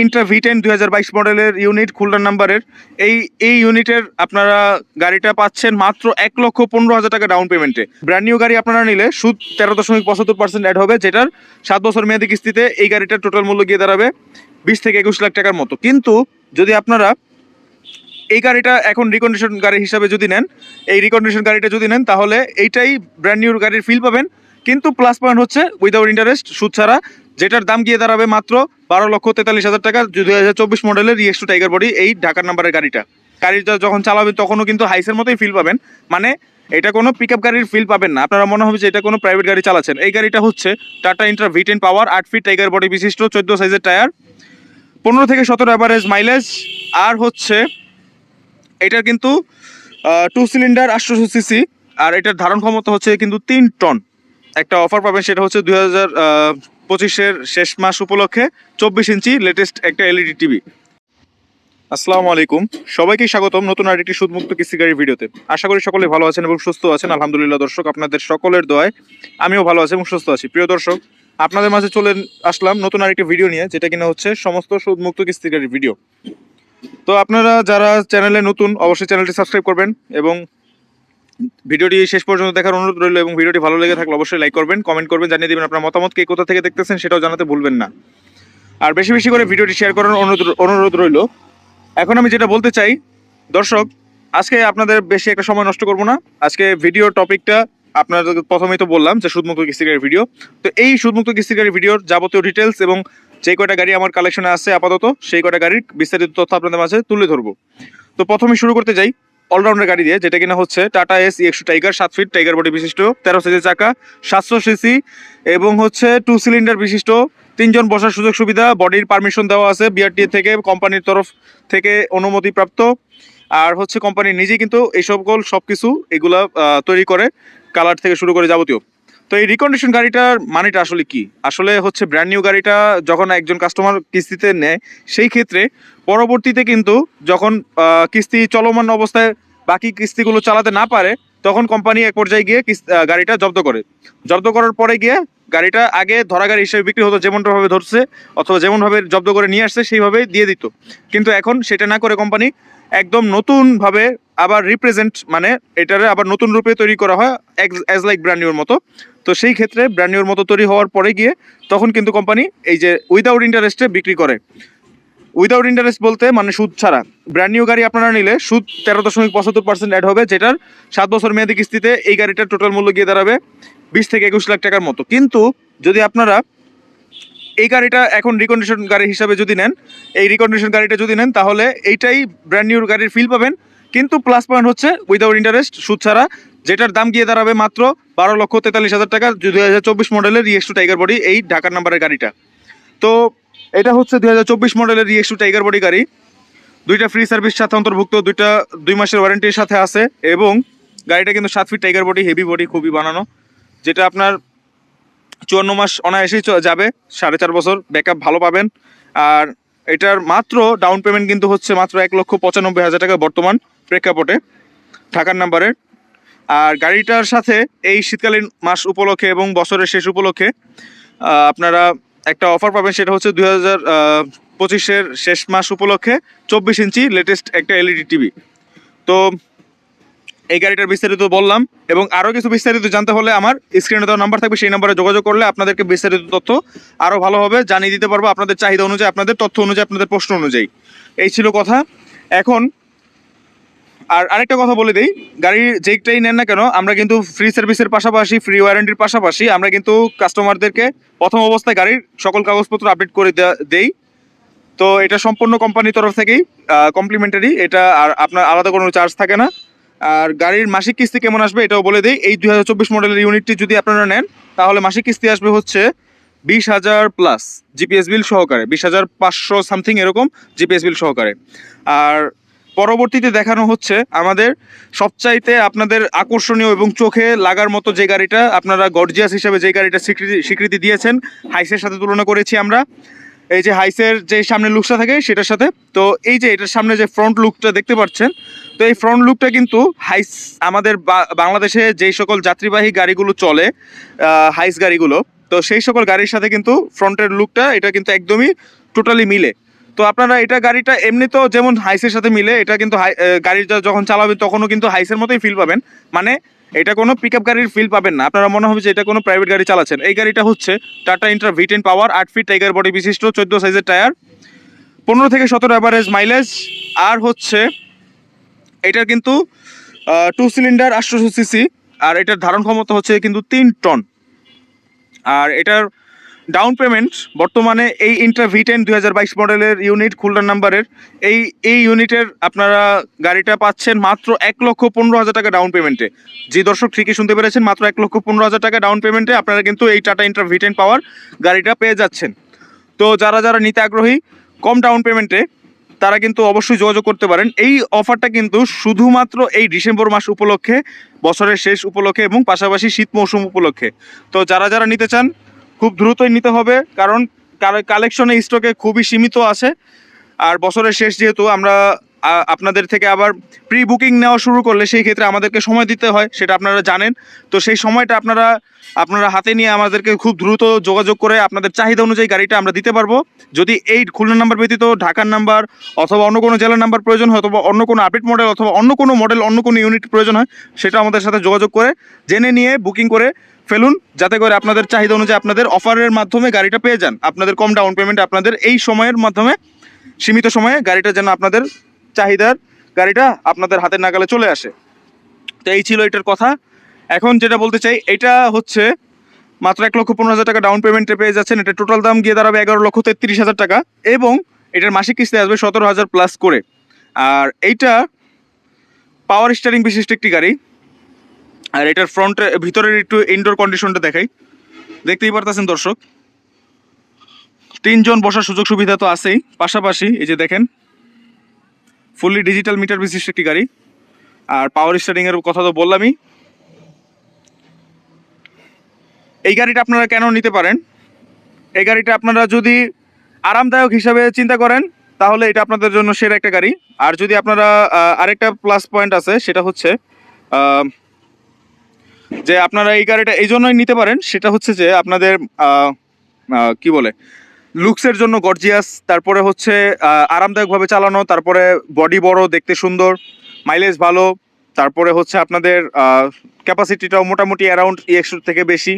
Intra V10 2022 মডেলের unit, Khulna নাম্বারের। এই ইউনিটের আপনারা গাড়িটা পাচ্ছেন মাত্র 1,15,000 টাকা ডাউন পেমেন্টে। ব্র্যান্ড নিউ গাড়ি আপনারা নিলে সুদ 13.75% অ্যাড হবে, যেটার 7 বছর মেয়াদি কিস্তিতে এই গাড়িটার টোটাল মূল্য গিয়ে দাঁড়াবে 20 থেকে 21 লাখ টাকার মতো। কিন্তু যদি আপনারা এই গাড়িটা এখন রিকন্ডিশন গাড়ি হিসাবে যদি নেন, এই রিকন্ডিশন গাড়িটা যদি নেন, তাহলে এইটাই ব্র্যান্ড নিউ গাড়ির ফিল পাবেন। কিন্তু প্লাস পয়েন্ট হচ্ছে উইদাউট ইন্টারেস্ট, সুদ ছাড়া, যেটার দাম গিয়ে দাঁড়াবে মাত্র 12,43,000 টাকা। 2024 মডেলের EX2 টাইগার বডি, এই ঢাকার নাম্বারের গাড়িটা যখন চালাবেন তখনও কিন্তু হাইসের মতোই ফিল পাবেন। মানে এটা কোনো পিক আপ গাড়ির ফিল পাবেন না, আপনারা মনে হবে যে এটা কোনো প্রাইভেট গাড়ি চালাচ্ছেন। এই গাড়িটা হচ্ছে টাটা ইন্ট্রা V10 পাওয়ার, 8 ফিট টাইগার বডি বিশিষ্ট, 14 সাইজের টায়ার, 15 থেকে 17 অ্যাভারেজ মাইলেজ। আর হচ্ছে এটার কিন্তু 2 সিলিন্ডার 800 সিসি, আর এটার ধারণ ক্ষমতা হচ্ছে কিন্তু 3 টন। একটা অফার পাবেন, সেটা হচ্ছে 2025-এর শেষ মাস উপলক্ষে 24 ইঞ্চি লেটেস্ট একটা LED টিভি। আসসালামু আলাইকুম, সবাইকে স্বাগতম নতুন আরেকটি সুদমুক্ত কিস্তি গাড়ির ভিডিওতে। আশা করি সকলে ভালো আছেন এবং সুস্থ আছেন। আলহামদুলিল্লাহ দর্শক, আপনাদের সকলের দোয়ায় আমিও ভালো আছি এবং সুস্থ আছি। প্রিয় দর্শক, আপনাদের মাঝে চলে আসলাম নতুন আরেকটি ভিডিও নিয়ে, যেটা কিনা হচ্ছে সমস্ত সুদমুক্ত কিস্তি গাড়ির ভিডিও। তো আপনারা যারা চ্যানেলে নতুন, অবশ্যই চ্যানেলটি সাবস্ক্রাইব করবেন এবং ভিডিওটি শেষ পর্যন্ত দেখার অনুরোধ রইল। এবং ভিডিওটি ভালো লেগে থাকলে অবশ্যই লাইক করবেন, কমেন্ট করবেন, জানিয়ে দেবেন আপনার মতামত, কে কোথা থেকে দেখতেছেন সেটাও জানাতে ভুলবেন না। আর বেশি বেশি করে ভিডিওটি শেয়ার করার অনুরোধ রইল। এখন আমি যেটা বলতে চাই দর্শক, আজকে আপনাদের বেশি একটা সময় নষ্ট করব না। আজকে ভিডিওর টপিকটা আপনাদের প্রথমেই তো বললাম যে সুদমুক্ত কিস্তি গাড়ির ভিডিও। তো এই সুদমুক্ত কিস্তি গাড়ির ভিডিওর যাবতীয় ডিটেলস এবং যে কয়টা গাড়ি আমার কালেকশনে আছে আপাতত, সেই কয়টা গাড়ির বিস্তারিত তথ্য আপনাদের মাঝে তুলে ধরবো। তো প্রথমে শুরু করতে যাই অলরাউন্ডার গাড়ি দিয়ে, যেটা কিনা হচ্ছে Tata S EX2 tiger, 7 feet tiger body বিশিষ্ট, 13 সাইজের চাকা, 700 সিসি এবং হচ্ছে 2 সিলিন্ডার বিশিষ্ট, 3 জন বসার সুযোগ সুবিধা, বডির পারমিশন দেওয়া আছে BRTA থেকে, কোম্পানির তরফ থেকে অনুমতিপ্রাপ্ত। আর হচ্ছে কোম্পানি নিজেই কিন্তু এই সব কিছু এগুলা তৈরি করে, কালার থেকে শুরু করে যাবতীয়। তো এই রিকন্ডিশন গাড়িটার মানেটা আসলে কি? আসলে হচ্ছে ব্র্যান্ড নিউ গাড়িটা যখন একজন কাস্টমার কিস্তিতে নেয়, সেই ক্ষেত্রে পরবর্তীতে কিন্তু যখন কিস্তি চলমান অবস্থায় বাকি কিস্তিগুলো চালাতে না পারে, তখন কোম্পানি এক পর্যায়ে গিয়ে গাড়িটা জব্দ করে। জব্দ করার পরে গিয়ে গাড়িটা আগে ধরা গাড়ি হিসেবে বিক্রি হতো, যেমনভাবে ধরছে অথবা যেমনভাবে জব্দ করে নিয়ে আসছে সেইভাবেই দিয়ে দিত। কিন্তু এখন সেটা না করে কোম্পানি একদম নতুনভাবে আবার রিপ্রেজেন্ট, মানে এটারে আবার নতুন রূপে তৈরি করা হয় অ্যাজ লাইক ব্র্যান্ড নিউর মতো। তো সেই ক্ষেত্রে ব্র্যান্ড নিউর মতো তৈরি হওয়ার পরে গিয়ে তখন কিন্তু কোম্পানি এই যে উইদাউট ইন্টারেস্টে বিক্রি করে। উইদাউট ইন্টারেস্ট বলতে মানে সুদ ছাড়া। ব্র্যান্ড নিউ গাড়ি আপনারা নিলে সুদ 13.75% অ্যাড হবে, যেটার 7 বছর মেয়াদি কিস্তিতে এই গাড়িটার টোটাল মূল্য গিয়ে দাঁড়াবে 20 থেকে 21 লাখ টাকার মতো। কিন্তু যদি আপনারা এই গাড়িটা এখন রিকন্ডিশন গাড়ি হিসাবে যদি নেন, এই রিকন্ডিশন গাড়িটা যদি নেন, তাহলে এইটাই ব্র্যান্ড নিউ গাড়ির ফিল পাবেন। কিন্তু প্লাস পয়েন্ট হচ্ছে উইদাউট ইন্টারেস্ট, সুদ ছাড়া, যেটার দাম গিয়ে দাঁড়াবে মাত্র 12,43,000 টাকা। 2024 মডেলের EX2 টাইগার বডি, এই ঢাকার নাম্বারের গাড়িটা। তো এটা হচ্ছে 2024 মডেলের EX2 টাইগার বডি গাড়ি। 2টা ফ্রি সার্ভিস সাথে অন্তর্ভুক্ত, 2 মাসের ওয়ারেন্টির সাথে আছে। এবং গাড়িটা কিন্তু 7 feet tiger body, heavy body, খুবই বানানো, যেটা আপনার 54 মাস অনায়াসেই যাবে, 4.5 বছর ব্যাকআপ ভালো পাবেন। আর এটার মাত্র ডাউন পেমেন্ট কিন্তু হচ্ছে মাত্র 1,95,000 টাকা বর্তমান প্রেক্ষাপটে, ঢাকার নাম্বারের। আর গাড়িটার সাথে এই শীতকালীন মাস উপলক্ষে এবং বছরের শেষ উপলক্ষে আপনারা একটা অফার পাবেন, সেটা হচ্ছে 2025-এর শেষ মাস উপলক্ষে 24 ইঞ্চি লেটেস্ট একটা LED টিভি। তো এই গাড়িটার বিস্তারিত বললাম, এবং আরও কিছু বিস্তারিত জানতে হলে আমার স্ক্রিনে দেওয়া নাম্বার থাকবে, সেই নাম্বারে যোগাযোগ করলে আপনাদেরকে বিস্তারিত তথ্য আরও ভালোভাবে জানিয়ে দিতে পারবো, আপনাদের চাহিদা অনুযায়ী, আপনাদের তথ্য অনুযায়ী, আপনাদের প্রশ্ন অনুযায়ী। এই ছিল কথা। এখন আরেকটা কথা বলে দিই, গাড়ির যেটাই নেন না কেন, আমরা কিন্তু ফ্রি সার্ভিসের পাশাপাশি, ফ্রি ওয়ারেন্টির পাশাপাশি আমরা কিন্তু কাস্টমারদেরকে প্রথম অবস্থায় গাড়ির সকল কাগজপত্র আপডেট করে দেই। তো এটা সম্পূর্ণ কোম্পানির তরফ থেকেই কমপ্লিমেন্টারি, এটা আর আপনার আলাদা কোনো চার্জ থাকে না। আর গাড়ির মাসিক কিস্তি কেমন আসবে এটাও বলে দিই। এই 2024 মডেলের ইউনিটটি যদি আপনারা নেন, তাহলে মাসিক কিস্তি আসবে হচ্ছে 20,000 প্লাস জিপিএস বিল সহকারে, 20,500 সামথিং এরকম জিপিএস বিল সহকারে। আর পরবর্তীতে দেখানো হচ্ছে আমাদের সবচাইতে আপনাদের আকর্ষণীয় এবং চোখে লাগার মতো যে গাড়িটা, আপনারা গর্জিয়াস হিসেবে যে গাড়িটা স্বীকৃতি দিয়েছেন, হাইসের সাথে তুলনা করেছি আমরা। এই যে হাইসের যে সামনে লুকটা থাকে সেটার সাথে, তো এই যে এটার সামনে যে ফ্রন্ট লুকটা দেখতে পাচ্ছেন, তো এই ফ্রন্ট লুকটা কিন্তু হাইস, আমাদের বাংলাদেশে যেই সকল যাত্রীবাহী গাড়িগুলো চলে, হাইস গাড়িগুলো, তো সেই সকল গাড়ির সাথে কিন্তু ফ্রন্টের লুকটা এটা কিন্তু একদমই টোটালি মিলে। তো আপনারা এটা গাড়িটা এমনিতেও যেমন হাইসের সাথে মিলে, এটা কিন্তু গাড়িটা যখন চালাবেন তখনও কিন্তু হাইসের মতোই ফিল পাবেন। মানে এটা কোনো পিক আপ গাড়ির ফিল পাবেন না, আপনারা মনে হবে যে এটা কোনো প্রাইভেট গাড়ি চালাচ্ছেন। এই গাড়িটা হচ্ছে টাটা ইন্ট্রা V10 পাওয়ার, 8 ফিট টাইগার বডি বিশিষ্ট, 14 সাইজের টায়ার, 15 থেকে 17 অ্যাভারেজ মাইলেজ। আর হচ্ছে এটার কিন্তু 2 সিলিন্ডার 800 সিসি, আর এটার ধারণ ক্ষমতা হচ্ছে কিন্তু 3 টন। আর এটার ডাউন পেমেন্ট বর্তমানে এই ইন্ট্রা V10 2022 মডেলের ইউনিট, খুলনার নাম্বারের এই ইউনিটের আপনারা গাড়িটা পাচ্ছেন মাত্র 1,15,000 টাকা ডাউন পেমেন্টে। যে দর্শক ঠিকই শুনতে পেরেছেন, মাত্র 1,15,000 টাকা ডাউন পেমেন্টে আপনারা কিন্তু এই টাটা ইন্ট্রা V10 পাওয়ার গাড়িটা পেয়ে যাচ্ছেন। তো যারা যারা নিতে আগ্রহী কম ডাউন পেমেন্টে, তারা কিন্তু অবশ্যই যোগাযোগ করতে পারেন। এই অফারটা কিন্তু শুধুমাত্র এই ডিসেম্বর মাস উপলক্ষে, বছরের শেষ উপলক্ষে এবং পাশাপাশি শীত মৌসুম উপলক্ষে। তো যারা যারা নিতে চান খুব দ্রুতই নিতে হবে, কারণ কালেকশনে স্টকে খুবই সীমিত আছে। আর বছরের শেষ যেহেতু, আমরা আপনাদের থেকে আবার প্রি বুকিং নেওয়া শুরু করলে সেই ক্ষেত্রে আমাদেরকে সময় দিতে হয়, সেটা আপনারা জানেন। তো সেই সময়টা আপনারা হাতে নিয়ে আমাদেরকে খুব দ্রুত যোগাযোগ করে আপনাদের চাহিদা অনুযায়ী গাড়িটা আমরা দিতে পারবো। যদি এই খুলনা নাম্বার ব্যতীত ঢাকার নাম্বার অথবা অন্য কোনো জেলার নাম্বার প্রয়োজন হয়, অথবা অন্য কোনো আপডেট মডেল অথবা অন্য কোনো মডেল, অন্য কোনো ইউনিট প্রয়োজন হয়, সেটা আমাদের সাথে যোগাযোগ করে জেনে নিয়ে বুকিং করে ফেলুন, যাতে করে আপনাদের চাহিদা অনুযায়ী আপনাদের অফারের মাধ্যমে গাড়িটা পেয়ে যান। আপনাদের কম ডাউন পেমেন্ট, আপনাদের এই সময়ের মাধ্যমে, সীমিত সময়ে গাড়িটা যেন আপনাদের চাহিদার গাড়িটা আপনাদের হাতের নাগালে চলে আসে। তো এই ছিল এটার কথা। এখন যেটা বলতে চাই, এটা হচ্ছে মাত্র 1,15,000 টাকা ডাউন পেমেন্টে পেয়ে যাচ্ছেন। এটা টোটাল দাম গিয়ে দাঁড়াবে 11,33,000 টাকা, এবং এটার মাসিক কিস্তি আসবে 17,000 প্লাস করে। আর এইটা পাওয়ার স্টিয়ারিং বিশিষ্ট একটি গাড়ি। আর এটার ফ্রন্টে ভিতরের একটু ইনডোর কন্ডিশনটা দেখাই, দেখতেই পারতেছেন দর্শক। 3 জন বসার সুযোগ সুবিধা তো আছেই, পাশাপাশি এই যে দেখেন ফুললি ডিজিটাল মিটার বিশিষ্ট একটি গাড়ি। আর পাওয়ার স্টিয়ারিং এর কথা তো বললামই। এই গাড়িটা আপনারা কেন নিতে পারেন, এই গাড়িটা আপনারা যদি আরামদায়ক হিসাবে চিন্তা করেন তাহলে এটা আপনাদের জন্য সেরা একটা গাড়ি। আর যদি আপনারা আরেকটা প্লাস পয়েন্ট আছে, সেটা হচ্ছে যে আপনারা এই গাড়িটা এই জন্যই নিতে পারেন, সেটা হচ্ছে যে আপনাদের কি বলে, লুকসের জন্য গর্জিয়াস, তারপরে হচ্ছে আরামদায়কভাবে চালানো, তারপরে বডি বড়, দেখতে সুন্দর, মাইলেজ ভালো, তারপরে হচ্ছে আপনাদের ক্যাপাসিটিটাও মোটামুটি অ্যারাউন্ড EX2 থেকে বেশি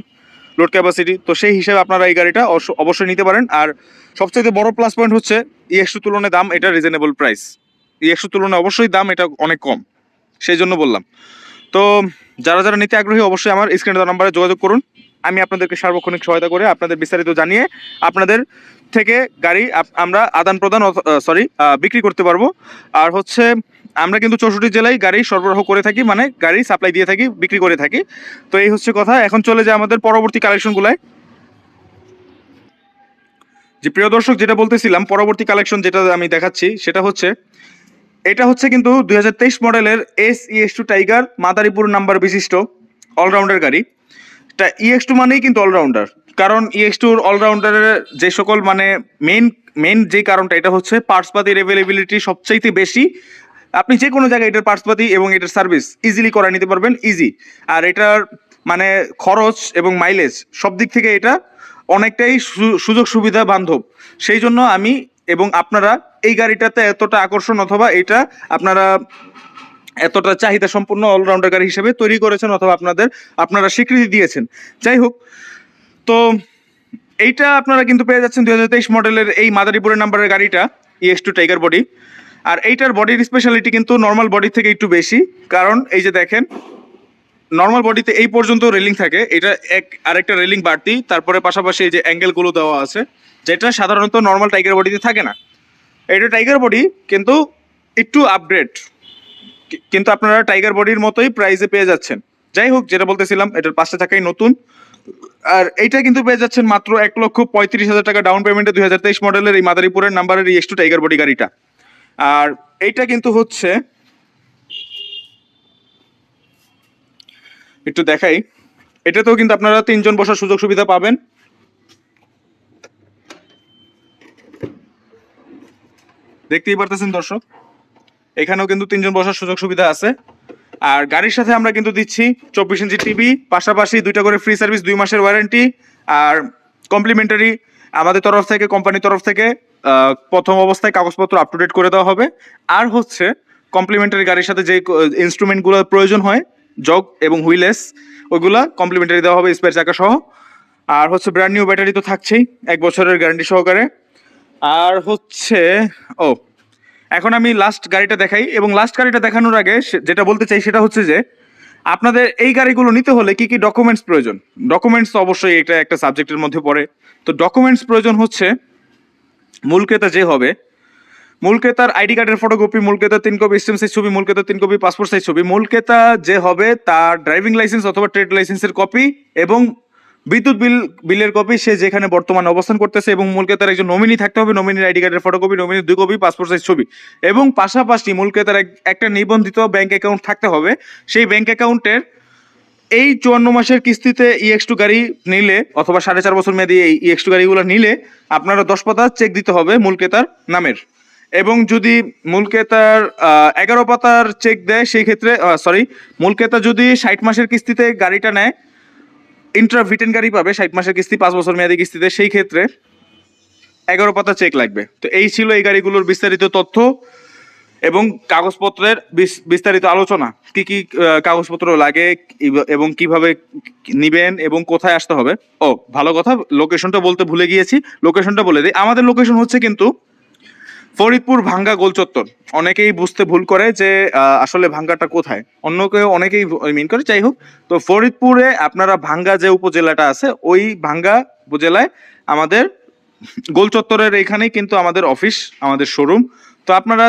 লোড ক্যাপাসিটি। তো সেই হিসেবে আপনারা এই গাড়িটা অবশ্যই নিতে পারেন। আর সবচেয়ে বড় প্লাস পয়েন্ট হচ্ছে EX2 তুলনায় দাম এটা রিজনেবল প্রাইস। EX2 তুলনায় অবশ্যই দাম এটা অনেক কম, সেই জন্য বললাম। তো যারা যারা নিতে আগ্রহী অবশ্যই আমার স্ক্রিনে দেওয়া নাম্বারে যোগাযোগ করুন। আমি আপনাদেরকে সার্বক্ষণিক সহায়তা করে আপনাদের বিস্তারিত জানিয়ে আপনাদের থেকে গাড়ি আমরা আদান প্রদান বিক্রি করতে পারবো। আর হচ্ছে আমরা কিন্তু 64 জেলায় গাড়ি সরবরাহ করে থাকি, মানে গাড়ি সাপ্লাই দিয়ে থাকি, বিক্রি করে থাকি। তো এই হচ্ছে কথা। এখন চলে যায় আমাদের পরবর্তী কালেকশনগুলায়। যে প্রিয় দর্শক, যেটা বলতেছিলাম, পরবর্তী কালেকশন যেটা আমি দেখাচ্ছি সেটা হচ্ছে, এটা হচ্ছে কিন্তু 2023 মডেলের EX2 টাইগার মাদারীপুর নাম্বার বিশিষ্ট অলরাউন্ডার গাড়ি। এটা EX2 মানেই কিন্তু অলরাউন্ডার, কারণ EX2 অলরাউন্ডারের যে সকল মানে মেন যে কারণটা, এটা হচ্ছে পার্টসপাতির অ্যাভেলেবিলিটি সবচাইতে বেশি। আপনি যে কোনো জায়গায় এটার পার্টসপাতি এবং এটার সার্ভিস ইজিলি করে নিতে পারবেন, ইজি। আর এটার মানে খরচ এবং মাইলেজ সব দিক থেকে এটা অনেকটাই সুযোগ সুবিধা বান্ধব। সেই জন্য আমি এবং আপনারা এই গাড়িটাতে এতটা আকর্ষণ, অথবা এটা আপনারা এতটা চাহিদা সম্পূর্ণ অলরাউন্ডার গাড়ি হিসেবে তৈরি করেছেন, অথবা আপনারা স্বীকৃতি দিয়েছেন। যাই হোক, তো এইটা আপনারা কিন্তু পেয়ে যাচ্ছেন 2023 মডেলের এই মাদারীপুরের নাম্বারের গাড়িটা, EX2 টাইগার বডি। আর এইটার বডির স্পেশালিটি কিন্তু নর্মাল বডি থেকে একটু বেশি, কারণ এই যে দেখেন নর্মাল বডিতে এই পর্যন্ত রেলিং থাকে, এটা আরেকটা রেলিং বাড়তি, তারপরে পাশাপাশি এই যে অ্যাঙ্গেলগুলো দেওয়া আছে, যেটা সাধারণত নর্মাল টাইগার বডিতে থাকে না। এটা টাইগার বডি কিন্তু একটু আপগ্রেড, কিন্তু আপনারা টাইগার বডির মতোই প্রাইসে পেয়ে যাচ্ছেন। যাই হোক, যেটা বলতেছিলাম, এটার 5টা চাকাই নতুন। আর এইটা কিন্তু পেয়ে যাচ্ছেন মাত্র 1,35,000 টাকা ডাউন পেমেন্টে 2023 মডেলের এই মাদারীপুরের নাম্বারের EX2 টাইগার বডি গাড়িটা। আর এইটা কিন্তু হচ্ছে, একটু দেখাই, এটাতেও কিন্তু আপনারা 3 জন বসার সুযোগ সুবিধা পাবেন। দেখতেই পারতেছেন দর্শক, এখানেও কিন্তু 3 জন বসার সুযোগ সুবিধা আছে। আর গাড়ির সাথে আমরা কিন্তু দিচ্ছি 24 ইঞ্চি টিভি, পাশাপাশি 2টা করে ফ্রি সার্ভিস, 2 মাসের ওয়ারেন্টি, আর কমপ্লিমেন্টারি আমাদের তরফ থেকে, কোম্পানির তরফ থেকে প্রথম অবস্থায় কাগজপত্র আপ টু ডেট করে দেওয়া হবে। আর হচ্ছে কমপ্লিমেন্টারি গাড়ির সাথে যে ইনস্ট্রুমেন্টগুলো প্রয়োজন হয়, জগ এবং হুইলেস, ওইগুলা কমপ্লিমেন্টারি দেওয়া হবে স্পেয়ার চাকা সহ। আর হচ্ছে ব্র্যান্ড নিউ ব্যাটারি তো থাকছেই 1 বছরের গ্যারান্টি সহকারে। আর হচ্ছে এখন আমি লাস্ট গাড়িটা দেখাই, এবং লাস্ট গাড়িটা দেখানোর আগে যেটা বলতে চাই সেটা হচ্ছে যে আপনাদের এই গাড়িগুলো নিতে হলে কি কি ডকুমেন্টস প্রয়োজন। ডকুমেন্টস তো অবশ্যই এটা একটা সাবজেক্টের মধ্যে পড়ে। তো ডকুমেন্টস প্রয়োজন হচ্ছে মূল ক্রেতা যে হবে, মূল ক্রেতার আইডি কার্ডের ফটোকপি, মূল ক্রেতার 3 কপি স্ট্যাম্প সাইজ ছবি, মূল ক্রেতার 3 কপি পাসপোর্ট সাইজ ছবি, মূল ক্রেতা যে হবে তার ড্রাইভিং লাইসেন্স অথবা ট্রেড লাইসেন্সের কপি এবং বিদ্যুৎ বিলের কপি, সে যেখানে বর্তমানে অবস্থান করতেছে, এবং মূল ক্রেতার একজন নমিনি থাকতে হবে, নমিনির আইডি কার্ডের ফটোকপি, নমিনির 2 কপি পাসপোর্ট সাইজ ছবি, এবং পাশাপাশি মূল ক্রেতার একটা নিবন্ধিত ব্যাংক অ্যাকাউন্ট থাকতে হবে। সেই ব্যাংক অ্যাকাউন্টের এই 54 মাসের কিস্তিতে EX2 গাড়ি নিলে অথবা 4.5 বছর মেয়াদি এই EX2 গাড়িগুলো নিলে আপনারা 10 পাতা চেক দিতে হবে মূল ক্রেতার নামের। এবং যদি মূল ক্রেতার 11 পাতার চেক দেয় সেই ক্ষেত্রে মূল ক্রেতা যদি 60 মাসের কিস্তিতে গাড়িটা নেয়, ইন্ট্রাভিটেন গাড়ি পাবে 60 মাসের কিস্তি 5 বছর মেয়াদি কিস্তিতে, সেই ক্ষেত্রে 11 পাতা চেক লাগবে। তো এই ছিল এই গাড়িগুলোর বিস্তারিত তথ্য এবং কাগজপত্রের বিস্তারিত আলোচনা। কি কি কাগজপত্র লাগে এবং কিভাবে নিবেন এবং কোথায় আসতে হবে। ভালো কথা, লোকেশনটা বলতে ভুলে গিয়েছি, লোকেশনটা বলে দিই। আমাদের লোকেশন হচ্ছে কিন্তু ফরিদপুর ভাঙ্গা গোল চত্বর। অনেকেই বুঝতে ভুল করে যে আসলে ভাঙ্গাটা কোথায়, অন্য কেউ অনেকেই মিন করে। যাই হোক, তো ফরিদপুরে আপনারা ভাঙ্গা যে উপজেলাটা আছে, ওই ভাঙ্গা উপজেলায় আমাদের গোল চত্বরের এখানেই কিন্তু আমাদের অফিস, আমাদের শোরুম। তো আপনারা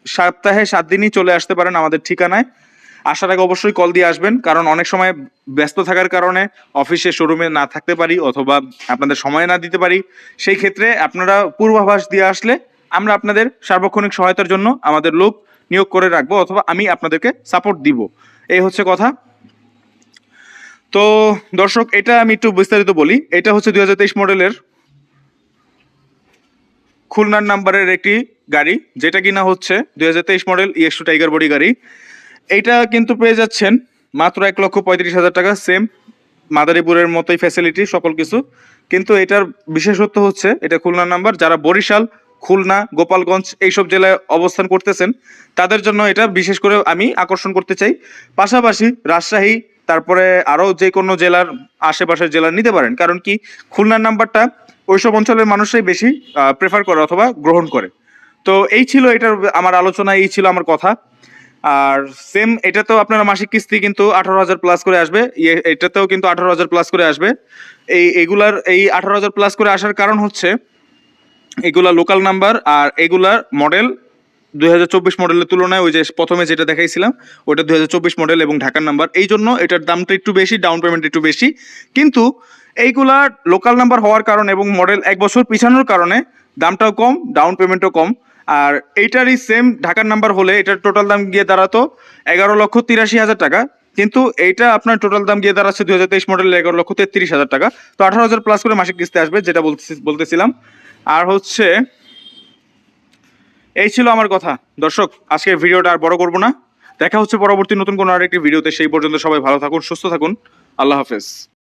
সপ্তাহে 7 দিনই চলে আসতে পারেন আমাদের ঠিকানায়। আসার আগে অবশ্যই কল দিয়ে আসবেন, কারণ অনেক সময় ব্যস্ত থাকার কারণে অফিসে শোরুমে না থাকতে পারি অথবা আপনাদের সময় না দিতে পারি। সেই ক্ষেত্রে আপনারা পূর্বাভাস দিয়ে আসলে আমরা আপনাদের সার্বক্ষণিক সহায়তার জন্য আমাদের লোক নিয়োগ করে রাখবো, অথবা আমি আপনাদেরকে সাপোর্ট দিব। এই হচ্ছে কথা। তো দর্শক, এটা আমি একটু বিস্তারিত বলি। এটা হচ্ছে 2023 মডেলের খুলনার নাম্বারের একটি গাড়ি, যেটা কিনা হচ্ছে 2023 মডেল EX2 টাইগার বডি গাড়ি। এইটা কিন্তু পেয়ে যাচ্ছেন মাত্র 1,35,000 টাকা। সেম মাদারীপুরের মতোই ফ্যাসিলিটি সকল কিছু, কিন্তু এটার বিশেষত্ব হচ্ছে এটা খুলনার নাম্বার। যারা বরিশাল, খুলনা, গোপালগঞ্জ এইসব জেলায় অবস্থান করতেছেন তাদের জন্য এটা বিশেষ করে আমি আকর্ষণ করতে চাই। পাশাপাশি রাজশাহী, তারপরে আরও যে কোনো জেলার আশেপাশের জেলার নিতে পারেন, কারণ কি খুলনার নাম্বারটা ওইসব অঞ্চলের মানুষরাই বেশি প্রেফার করে অথবা গ্রহণ করে। তো এই ছিল এটার আমার আলোচনা, এই ছিল আমার কথা। আর সেম এটাতেও আপনারা মাসিক কিস্তি কিন্তু 18,000 প্লাস করে আসবে, এটাতেও কিন্তু 18,000 প্লাস করে আসবে। এগুলার এই 18,000 প্লাস করে আসার কারণ হচ্ছে এগুলা লোকাল নাম্বার, আর এগুলার মডেল 2024 মডেলের তুলনায় ওই যে প্রথমে যেটা দেখাইছিলাম ওটা 2024 মডেল এবং ঢাকার নাম্বার, এই জন্য এটার দামটা একটু বেশি, ডাউন পেমেন্ট একটু বেশি। কিন্তু এইগুলা লোকাল নাম্বার হওয়ার কারণে এবং মডেল 1 বছর পিছানোর কারণে দামটাও কম, ডাউন পেমেন্টও কম। আর এইটারই সেম ঢাকার নাম্বার হলে এটার টোটাল দাম গিয়ে দাঁড়াতো 11,83,000 টাকা, কিন্তু এইটা আপনার টোটাল দাম গিয়ে দাঁড়াচ্ছে 2023 মডেল 11,33,000 টাকা। তো 18,000 প্লাস করে মাসিক কিস্তি আসবে, যেটা বলতেছিলাম। আর হচ্ছে এই ছিল আমার কথা। দর্শক, আজকের ভিডিওটা আর বড় করবো না, দেখা হচ্ছে পরবর্তী নতুন কোনো আরেকটি ভিডিওতে। সেই পর্যন্ত সবাই ভালো থাকুন, সুস্থ থাকুন, আল্লাহ হাফেজ।